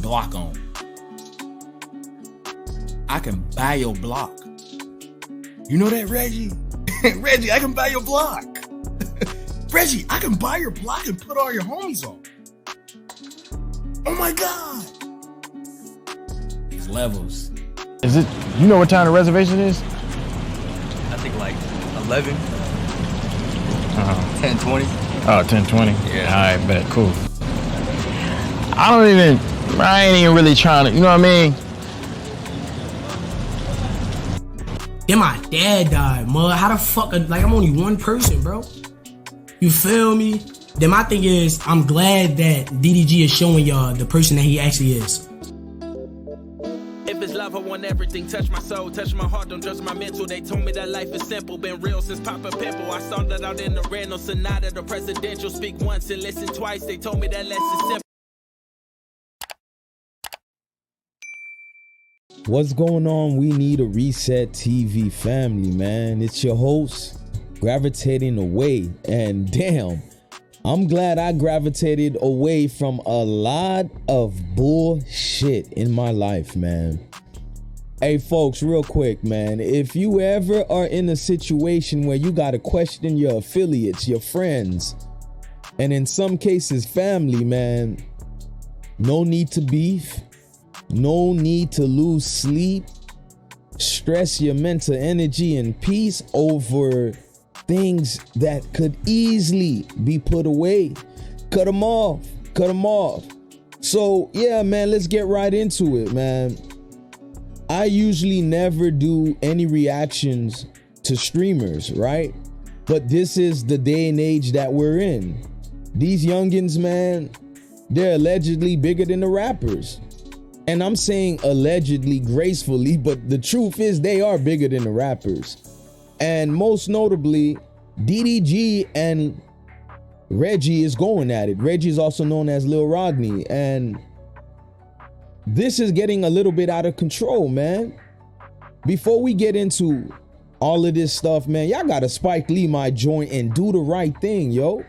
block on. I can buy your block. You know that, Reggie? Reggie, I can buy your block. Reggie, I can buy your block and put all your homies on. Oh my God. These levels. Is it, you know what time the reservation is? I think like 11. 10:20. Oh, 10:20. Yeah. All right, bet, cool. I ain't even really trying to, you know what I mean? Then my dad died, mud. How the fuck, like I'm only one person, bro. You feel me? Then my thing is, I'm glad that DDG is showing y'all the person that he actually is. If it's love, I want everything. Touch my soul, touch my heart, don't judge my mental. They told me that life is simple, been real since Papa Pimple. I started out in the rental, Cenat, the presidential. Speak once and listen twice. They told me that less is simple. What's going on? We Need a Reset TV family, man. It's your host, Gravitating Away. And damn, I'm glad I gravitated away from a lot of bullshit in my life, man. Hey, folks, real quick, man. If you ever are in a situation where you got to question your affiliates, your friends, and in some cases, family, man, no need to beef. No need to lose sleep, stress your mental energy and peace over things that could easily be put away. Cut them off. So yeah, man, let's get right into it, man. I usually never do any reactions to streamers, right? But this is the day and age that we're in. These youngins, man, they're allegedly bigger than the rappers. And I'm saying allegedly gracefully, but the truth is they are bigger than the rappers. And most notably, DDG and Reggie is going at it. Reggie is also known as Lil Rodney. And this is getting a little bit out of control, man. Before we get into all of this stuff, man, y'all gotta Spike Lee my joint and do the right thing, yo.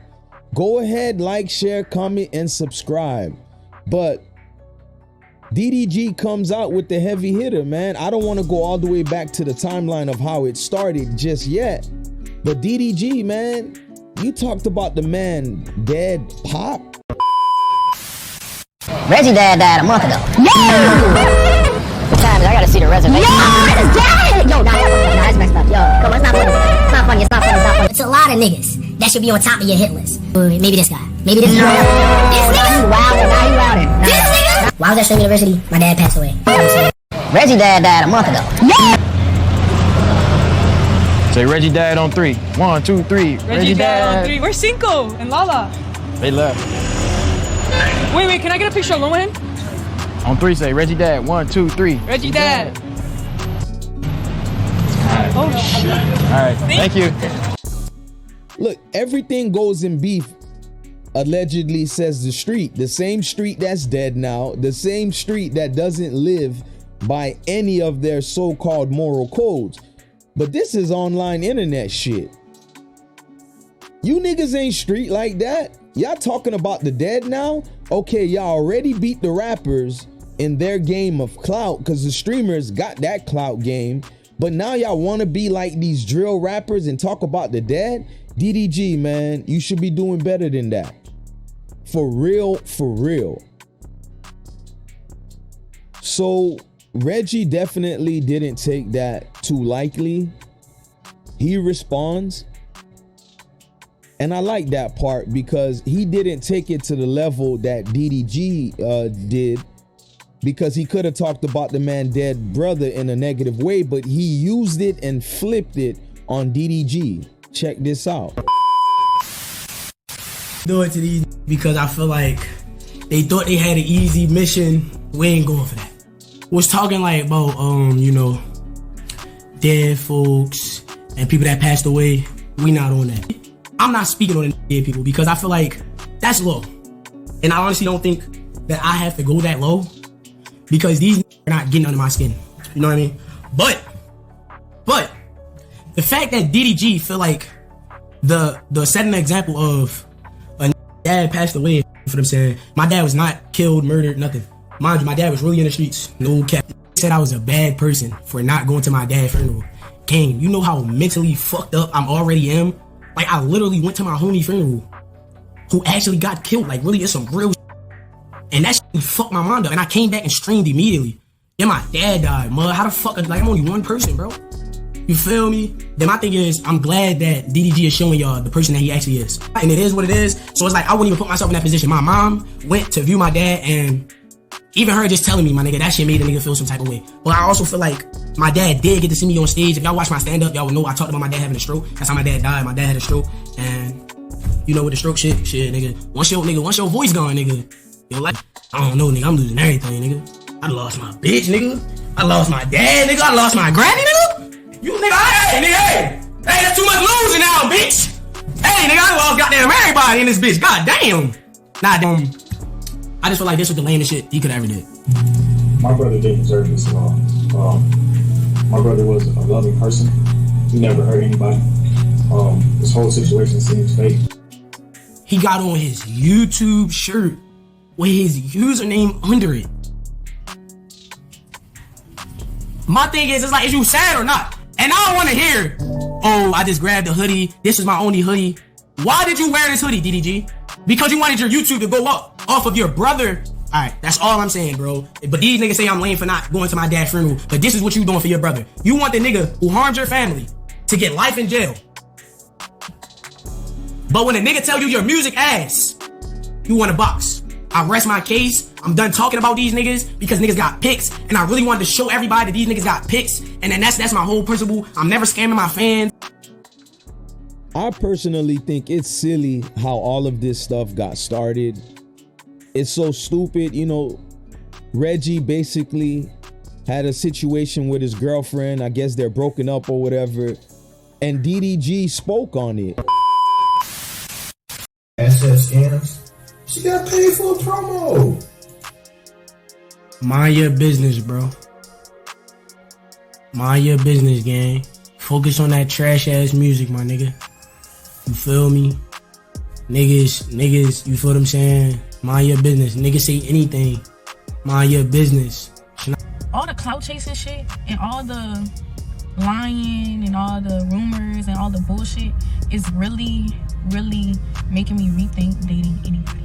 Go ahead, like, share, comment, and subscribe. But DDG comes out with the heavy hitter, man. I don't want to go all the way back to the timeline of how it started just yet. But DDG, man, you talked about the man dead Pop. Reggie dad died a month ago. Yeah! What time is it? I gotta see the reservation. Yo, it's dead! Yo, nah, that's messed up. Yo, come on, it's not funny. It's not funny, it's not funny, it's not funny. It's a lot of niggas that should be on top of your hit list. Maybe this guy. Maybe this guy. This nigga? Now he wildin'. This nigga? While I was at State University, my dad passed away. Reggie dad died a month ago. Yeah! Say Reggie died on 3. 1, 2, 3. Reggie died on 3. Where's Cinco and Lala? They left. Wait, can I get a picture alone with him? On 3, say Reggie died. 1, 2, 3. Reggie dad. Oh shit. All right, thank you. Look, everything goes in beef. Allegedly, says the street, the same street that's dead now, the same street that doesn't live by any of their so-called moral codes. But this is online internet shit. You niggas ain't street like that. Y'all talking about the dead now? Okay, y'all already beat the rappers in their game of clout because the streamers got that clout game. But now y'all want to be like these drill rappers and talk about the dead? DDG, man, you should be doing better than that. For real, for real. So Reggie definitely didn't take that too lightly. He responds. And I like that part because he didn't take it to the level that DDG did, because he could have talked about the man dead brother in a negative way, but he used it and flipped it on DDG. Check this out. Do it to these because I feel like they thought they had an easy mission. We ain't going for that. Was talking like about you know, dead folks and people that passed away. We not on that. I'm not speaking on the dead people because I feel like that's low. And I honestly don't think that I have to go that low because these are not getting under my skin. You know what I mean? But the fact that DDG feel like the setting example of a dad passed away, for them saying my dad was not killed, murdered, nothing. Mind you, my dad was really in the streets. No cap. He said I was a bad person for not going to my dad's funeral. Gang, you know how mentally fucked up I'm already am? Like, I literally went to my homie funeral who actually got killed. Like, really, it's some real and that shit fucked my mind up. And I came back and streamed immediately. Then my dad died, mud. How the fuck? Like, I'm only one person, bro. You feel me? Then my thing is, I'm glad that DDG is showing y'all the person that he actually is. And it is what it is. So it's like, I wouldn't even put myself in that position. My mom went to view my dad, and even her just telling me, my nigga, that shit made a nigga feel some type of way. But I also feel like my dad did get to see me on stage. If y'all watch my stand-up, y'all would know I talked about my dad having a stroke. That's how my dad died. My dad had a stroke. And you know, with the stroke shit, nigga, once your voice gone, nigga, you're like, I don't know, nigga, I'm losing everything, nigga. I lost my bitch, nigga. I lost my dad, nigga. I lost my granny, nigga. You nigga, hey, that's too much losing now, bitch. Hey, nigga, I lost goddamn everybody in this bitch. Goddamn. Nah, damn. I just feel like this was the lamest shit he could ever did. My brother didn't deserve this at all. My brother was a loving person. He never hurt anybody. This whole situation seems fake. He got on his YouTube shirt with his username under it. My thing is, it's like, is you sad or not? And I don't want to hear, oh, I just grabbed a hoodie. This is my only hoodie. Why did you wear this hoodie, DDG? Because you wanted your YouTube to go up off of your brother. Alright, that's all I'm saying, bro. But these niggas say I'm lame for not going to my dad's funeral. But this is what you doing for your brother. You want the nigga who harmed your family to get life in jail. But when a nigga tell you your music ass, you want a box. I rest my case. I'm done talking about these niggas because niggas got pics, and I really wanted to show everybody that these niggas got pics, and then that's my whole principle. I'm never scamming my fans. I personally think it's silly how all of this stuff got started. It's so stupid. You know, Reggie basically had a situation with his girlfriend. I guess they're broken up or whatever, and DDG spoke on it. SS scams. She got paid for a promo. Mind your business, bro. Mind your business, gang. Focus on that trash ass music, my nigga. You feel me? Niggas, you feel what I'm saying? Mind your business. Niggas say anything. Mind your business. All the clout chasing shit and all the lying and all the rumors and all the bullshit is really making me rethink dating anybody.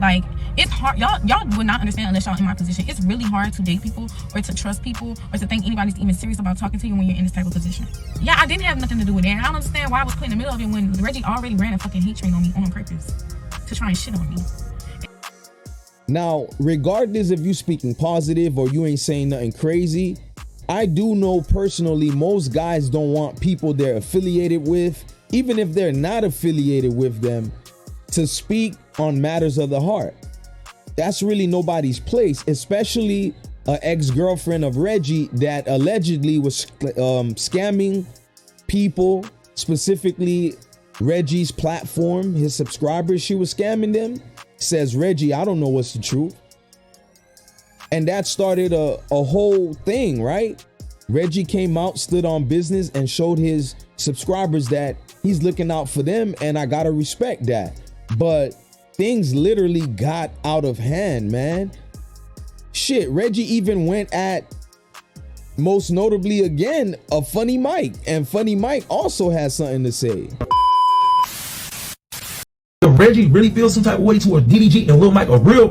Like, it's hard. Y'all would not understand unless y'all in my position. It's really hard to date people or to trust people or to think anybody's even serious about talking to you when you're in this type of position. Yeah, I didn't have nothing to do with it. I don't understand why I was put in the middle of it when Reggie already ran a fucking hate train on me on purpose to try and shit on me. Now, regardless if you speaking positive or you ain't saying nothing crazy, I do know personally most guys don't want people they're affiliated with, even if they're not affiliated with them, to speak on matters of the heart. That's really nobody's place, especially an ex-girlfriend of Reggie that allegedly was scamming people, specifically Reggie's platform, his subscribers. She was scamming them. Says Reggie, I don't know what's the truth. And that started a whole thing, right? Reggie came out, stood on business, and showed his subscribers that he's looking out for them, and I gotta respect that. But things literally got out of hand, man. Shit, Reggie even went at, most notably again, a Funny Mike, and Funny Mike also has something to say. Reggie really feels some type of way towards DDG and Lil Mike a real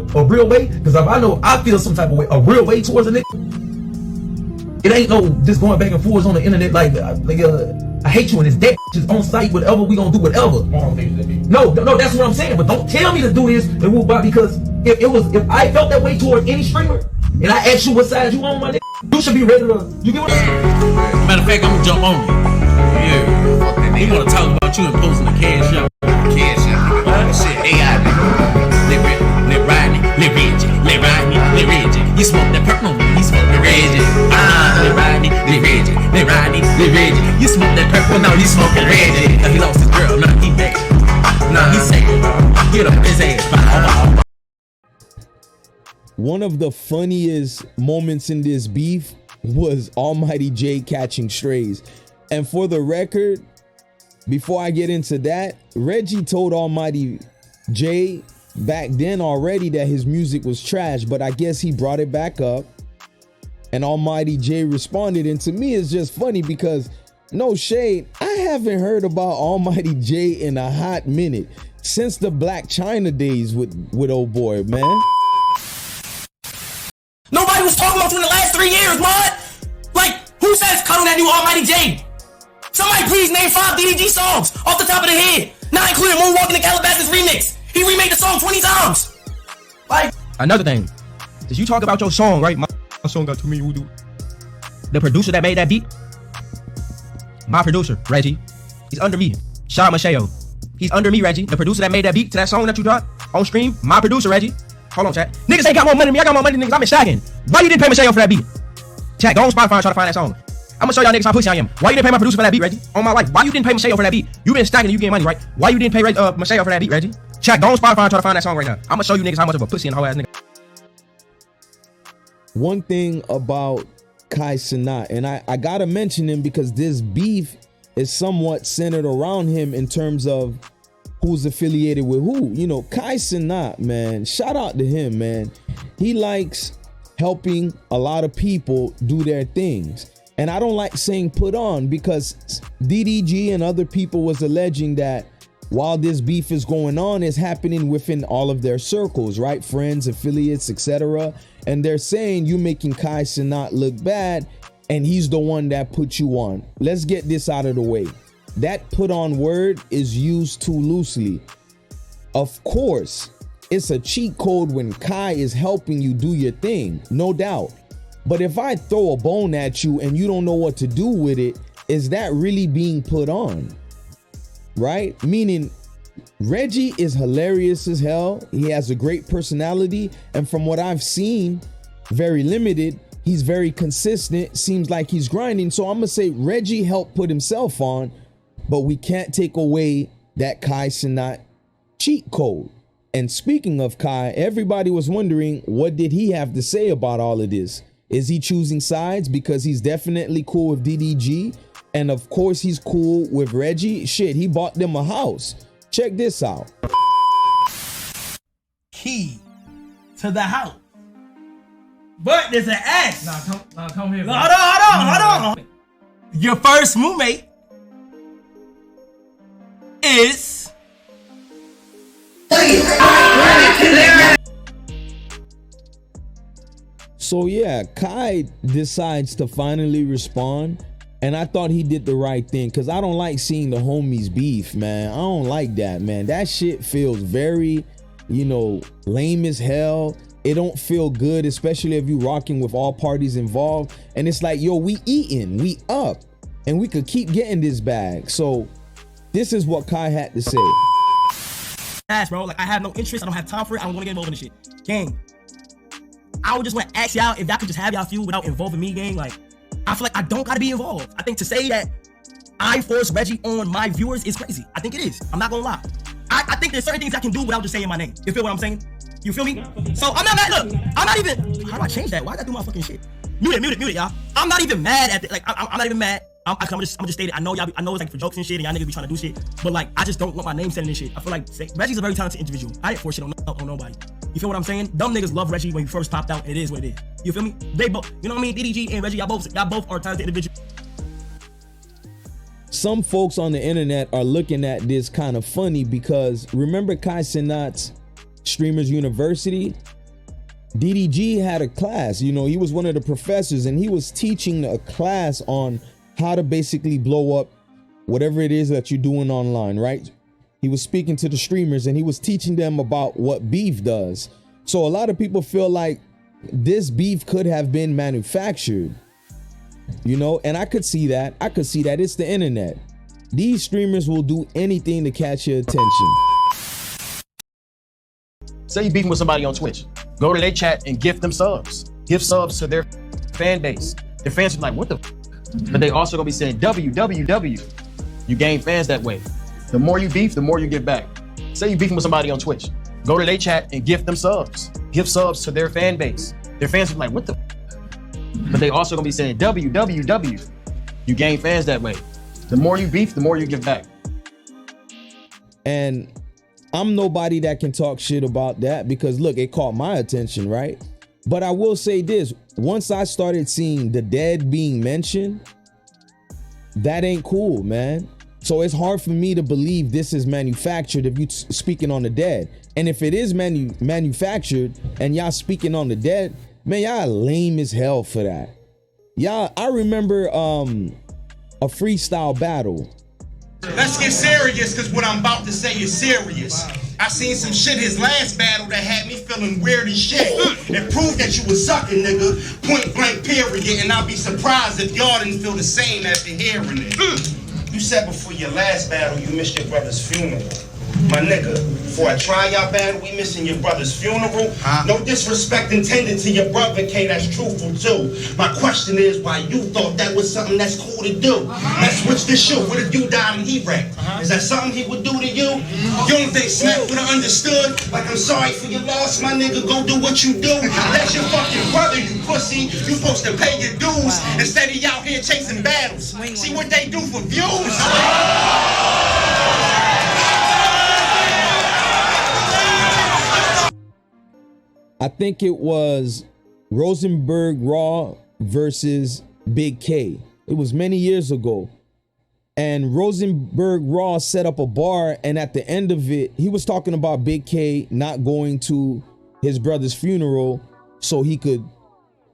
way, because if I know I feel some type of way, a real way towards a nigga, it ain't no just going back and forth on the internet like I hate you and it's that just on site, whatever, we gonna do whatever. No, that's what I'm saying. But don't tell me to do this and move by, because if I felt that way toward any streamer and I asked you what side you on, my nigga, you should be ready to, you get what I'm saying? Matter of fact, I'm gonna jump on you. Yeah. They wanna talk about you and posting the cash up. Shit, AI nigga. Let Rodney, let Reggie, let Rodney, let Reggie. You smoke that purple, you smoke the Reggie. Let Rodney, let Reggie, let Rodney, let Reggie. You smoke that purple, now you smoking Reggie. He lost his girl, now he back. Now he's saying, get up his ass. One of the funniest moments in this beef was Almighty J catching strays. And for the record, before I get into that, Reggie told Almighty J back then already that his music was trash, but I guess he brought it back up and Almighty J responded. And to me, it's just funny because no shade, I haven't heard about Almighty J in a hot minute since the Black China days with old boy, man. Nobody was talking about you in the last 3 years, man. Like, who says cut on that new Almighty J? Somebody please name 5 DDG songs off the top of the head, not including Moonwalking the Calabasas remix. He remade the song 20 times. Like, another thing is you talk about your song, right? My song got too many voodoo. The producer that made that beat, my producer, Reggie, he's under me. Shout out Michelle. He's under me, Reggie. The producer that made that beat to that song that you dropped on stream, my producer, Reggie. Hold on, chat. Niggas ain't got more money than me. I got more money than niggas. I'm in shagging. Why you didn't pay Michelle for that beat? Chat, go on Spotify and try to find that song. I'm gonna show y'all niggas how pussy I am. Why you didn't pay my producer for that beat, Reggie? On my life. Why you didn't pay Michelle for that beat? You been stacking and you getting money, right? Why you didn't pay Michelle for that beat, Reggie? Chat, go on Spotify and try to find that song right now. I'm gonna show you niggas how much of a pussy and hoe ass nigga. One thing about Kai Cenat, and I gotta mention him because this beef is somewhat centered around him in terms of who's affiliated with who. You know, Kai Cenat, man, shout out to him, man. He likes helping a lot of people do their things. And I don't like saying put on because DDG and other people was alleging that while this beef is going on, it's happening within all of their circles, right? Friends, affiliates, etc. And they're saying you making Kai Cenat look bad and he's the one that put you on. Let's get this out of the way. That put on word is used too loosely. Of course, it's a cheat code when Kai is helping you do your thing, no doubt. But if I throw a bone at you and you don't know what to do with it, is that really being put on? Right? Meaning Reggie is hilarious as hell. He has a great personality. And from what I've seen, very limited, he's very consistent. Seems like he's grinding. So I'm going to say Reggie helped put himself on, but we can't take away that Kai Cenat cheat code. And speaking of Kai, everybody was wondering, what did he have to say about all of this? Is he choosing sides? Because he's definitely cool with DDG. And of course he's cool with Reggie. Shit, he bought them a house. Check this out. key to the house. But there's an X. Come here. No, hold on. Your first roommate is So yeah, Kai decides to finally respond, and I thought he did the right thing because I don't like seeing the homies beef, man. I don't like that, man. That shit feels very, lame as hell. It don't feel good, especially if you rocking with all parties involved. And it's like, yo, we eating, we up, and we could keep getting this bag. So this is what Kai had to say. bro. Like, I have no interest. I don't have time for it. I don't want to get involved in this shit. Gang, I would just want to ask y'all if y'all could just have y'all feud without involving me, gang. Like, I feel like I don't got to be involved. I think to say that I force Reggie on my viewers is crazy. I think it is. I'm not gonna lie. I think there's certain things I can do without just saying my name. You feel what I'm saying? You feel me? So I'm not mad. Look, I'm not even. How do I change that? Why did I do my fucking shit? Mute it, y'all. I'm not even mad at it. Like, I'm not even mad. I'm just stating. I know y'all. I know it's like for jokes and shit, and y'all niggas be trying to do shit. But like, I just don't want my name said in this shit. I feel like Reggie's a very talented individual. I didn't force shit on nobody. You feel what I'm saying? Dumb niggas love Reggie when he first popped out. It is what it is. You feel me? They both. You know what I mean? DDG and Reggie, y'all both are talented individuals. Some folks on the internet are looking at this kind of funny because remember Kai Cenat's Streamers University? DDG had a class, he was one of the professors, and he was teaching a class on how to basically blow up whatever it is that you're doing online, right? He was speaking to the streamers and he was teaching them about what beef does. So a lot of people feel like this beef could have been manufactured, and I could see that. It's the internet. These streamers will do anything to catch your attention. Say you beefing with somebody on Twitch. Go to their chat and gift them subs. Give subs to their fan base. Their fans are like, what the f? But they also gonna be saying WWW. You gain fans that way. The more you beef, the more you get back. Say you beefing with somebody on Twitch. Go to their chat and gift them subs. Give subs to their fan base. Their fans are like, what the f? But they also gonna be saying WWW. You gain fans that way. The more you beef, the more you give back. And I'm nobody that can talk shit about that because look, it caught my attention, right? But I will say this, once I started seeing the dead being mentioned, that ain't cool, man. So it's hard for me to believe this is manufactured if you speaking on the dead. And if it is manufactured and y'all speaking on the dead, man, y'all lame as hell for that. Y'all, I remember a freestyle battle. Let's get serious, cause what I'm about to say is serious. I seen some shit his last battle that had me feeling weird as shit. It proved that you was sucking, nigga. Point blank period. And I'll be surprised if y'all didn't feel the same after hearing it. You said before your last battle you missed your brother's funeral. My nigga, before I try y'all battle, we missing your brother's funeral. No disrespect intended to your brother, K, that's truthful too. My question is why you thought that was something that's cool to do. Let's switch the shoe. What if you died and he wrecked? Is that something he would do to you? You don't think Smack would have understood? Like, I'm sorry for your loss, my nigga, go do what you do. That's your fucking brother, you pussy. You supposed to pay your dues instead of y'all here chasing battles. See what they do for views? I think it was Rosenberg Raw versus Big K. It was many years ago. And Rosenberg Raw set up a bar, and at the end of it, he was talking about Big K not going to his brother's funeral so he could,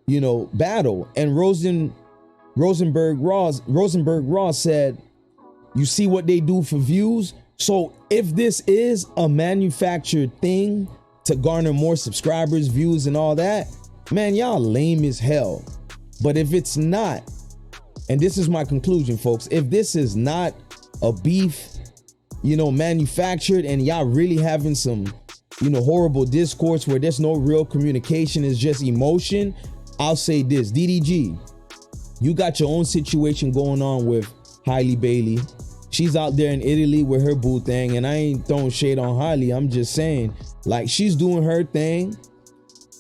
you know, battle. And Rosenberg Raw said, you see what they do for views? So if this is a manufactured thing to garner more subscribers, views, and all that, man, y'all lame as hell. But if it's not, and this is my conclusion, folks, if this is not a beef, you know, manufactured, and y'all really having some, you know, horrible discourse where there's no real communication, it's just emotion, I'll say this, DDG, you got your own situation going on with Hailey Bailey. She's out there in Italy with her boo thing, and I ain't throwing shade on Hailey. I'm just saying, like, she's doing her thing.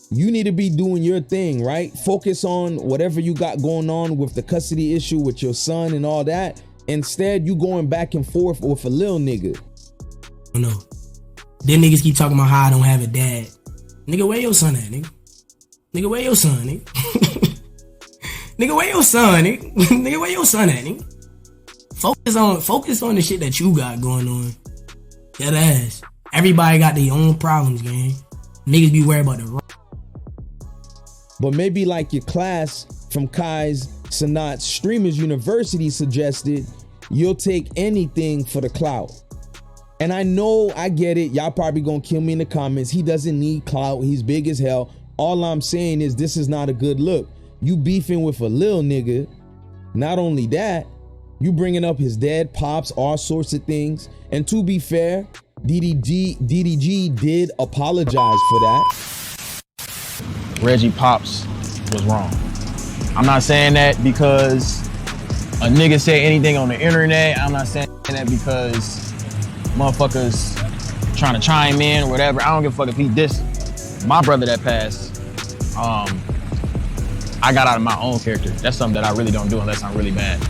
You need to be doing your thing, right? Focus on whatever you got going on with the custody issue with your son and all that. Instead, you going back and forth with a little nigga. I know. Then niggas keep talking about how I don't have a dad. Nigga, where your son at, nigga? Nigga, where your son, nigga? Nigga, where your son, nigga? Nigga, where your son at, nigga? Focus on the shit that you got going on. That ass. Everybody got their own problems, gang. Niggas be worried about the. But maybe like your class from Kai's Cenat Streamers University suggested, you'll take anything for the clout. And I know, I get it. Y'all probably gonna kill me in the comments. He doesn't need clout. He's big as hell. All I'm saying is this is not a good look. You beefing with a little nigga. Not only that, you bringing up his dead pops, all sorts of things. And to be fair, DDG did apologize for that. Reggie Pops was wrong. I'm not saying that because a nigga said anything on the internet. I'm not saying that because motherfuckers trying to chime in or whatever. I don't give a fuck if he dissed my brother that passed. I got out of my own character. That's something that I really don't do unless I'm really bad.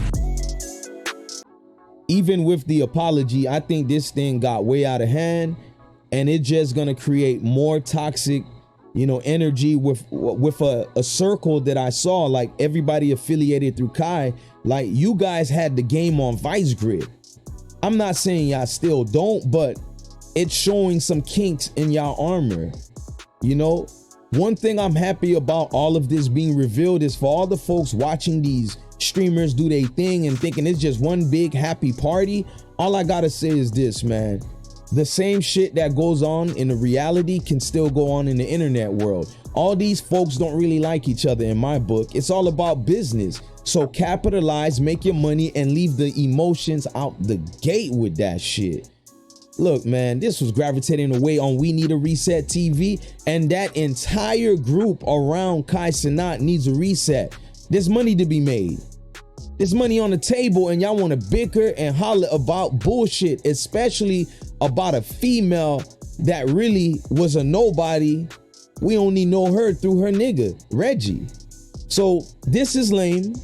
Even with the apology, I think this thing got way out of hand, and it's just gonna create more toxic, you know, energy with a circle that I saw, like everybody affiliated through Kai. Like, you guys had the game on Vice Grid. I'm not saying y'all still don't, but it's showing some kinks in y'all armor. You know, one thing I'm happy about all of this being revealed is for all the folks watching these streamers do their thing and thinking it's just one big happy party. All I gotta say is this, man. The same shit that goes on in the reality can still go on in the internet world. All these folks don't really like each other in my book. It's all about business. So capitalize, make your money, and leave the emotions out the gate with that shit. Look, man, this was Gravitating Away on We Need a Reset TV, and that entire group around Kai Cenat needs a reset. There's money to be made. There's money on the table, and y'all want to bicker and holler about bullshit, especially about a female that really was a nobody. We only know her through her nigga, Reggie. So this is lame.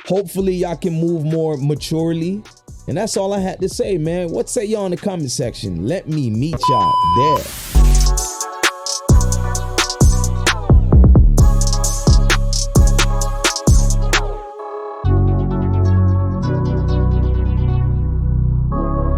Hopefully y'all can move more maturely And that's all I had to say, man. What say y'all in the comment section? Let me meet y'all there.